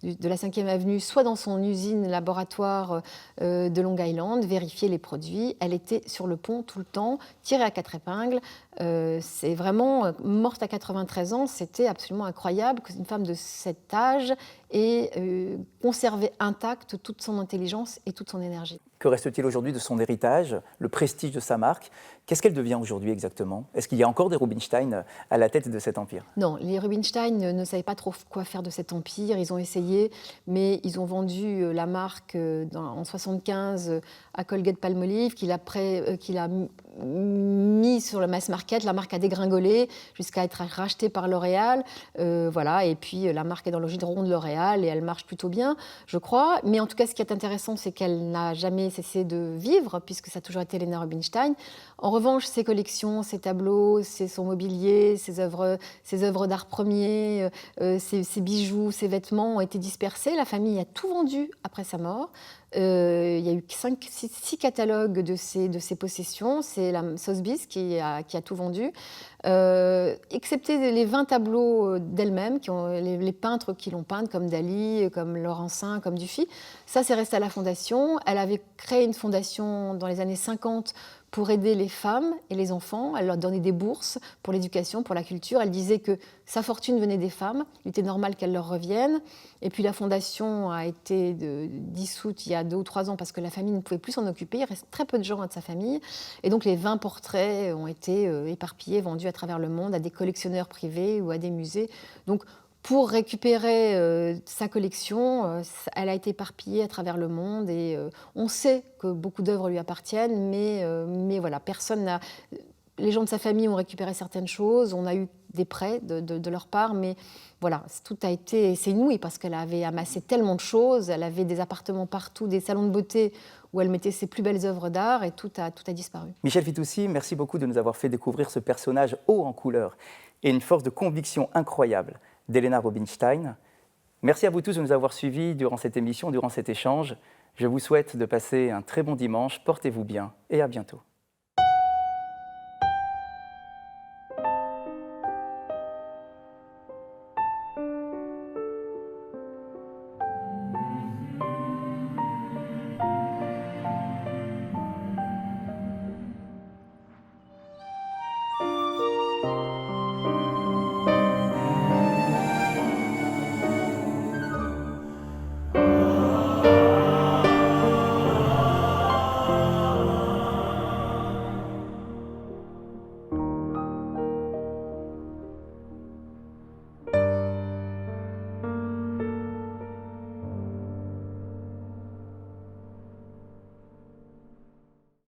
de la 5e avenue, soit dans son usine laboratoire de Long Island, vérifier les produits. Elle était sur le pont tout le temps, tirée à 4 épingles. C'est vraiment, morte à 93 ans, c'était absolument incroyable qu'une femme de cet âge ait conservé intacte toute son intelligence et toute son énergie. Que reste-t-il aujourd'hui de son héritage, le prestige de sa marque? Qu'est-ce qu'elle devient aujourd'hui exactement? Est-ce qu'il y a encore des Rubinstein à la tête de cet empire? Non, les Rubinstein ne savaient pas trop quoi faire de cet empire. Ils ont essayé, mais ils ont vendu la marque en 1975 à Colgate-Palmolive, qu'il a mis sur le mass market. La marque a dégringolé jusqu'à être rachetée par L'Oréal. Voilà, et puis la marque est dans le giron de L'Oréal et elle marche plutôt bien, je crois. Mais en tout cas, ce qui est intéressant, c'est qu'elle n'a jamais cessé de vivre, puisque ça a toujours été Helena Rubinstein. En revanche, ses collections, ses tableaux, son mobilier, ses œuvres d'art premier, ses bijoux, ses vêtements ont été dispersés. La famille a tout vendu après sa mort. Il y a eu 6 catalogues de ses possessions. C'est la Sotheby's qui a tout vendu. Excepté les 20 tableaux d'elle-même, les peintres qui l'ont peinte, comme Dali, comme Laurencin, comme Dufy. Ça, c'est resté à la fondation. Elle avait créé une fondation dans les années 50 pour aider les femmes et les enfants. Elle leur donnait des bourses pour l'éducation, pour la culture. Elle disait que sa fortune venait des femmes. Il était normal qu'elle leur revienne. Et puis la fondation a été dissoute il y a 2 ou 3 ans parce que la famille ne pouvait plus s'en occuper. Il reste très peu de gens de sa famille. Et donc les 20 portraits ont été éparpillés, vendus à travers le monde à des collectionneurs privés ou à des musées. Donc pour récupérer sa collection, elle a été éparpillée à travers le monde et on sait que beaucoup d'œuvres lui appartiennent, mais voilà, personne n'a... Les gens de sa famille ont récupéré certaines choses, on a eu des prêts de leur part, mais voilà, tout a été, c'est inouï parce qu'elle avait amassé tellement de choses, elle avait des appartements partout, des salons de beauté où elle mettait ses plus belles œuvres d'art et tout a disparu. Michel Fitoussi, merci beaucoup de nous avoir fait découvrir ce personnage haut en couleur et une force de conviction incroyable d'Helena Rubinstein. Merci à vous tous de nous avoir suivis durant cette émission, durant cet échange. Je vous souhaite de passer un très bon dimanche, portez-vous bien et à bientôt.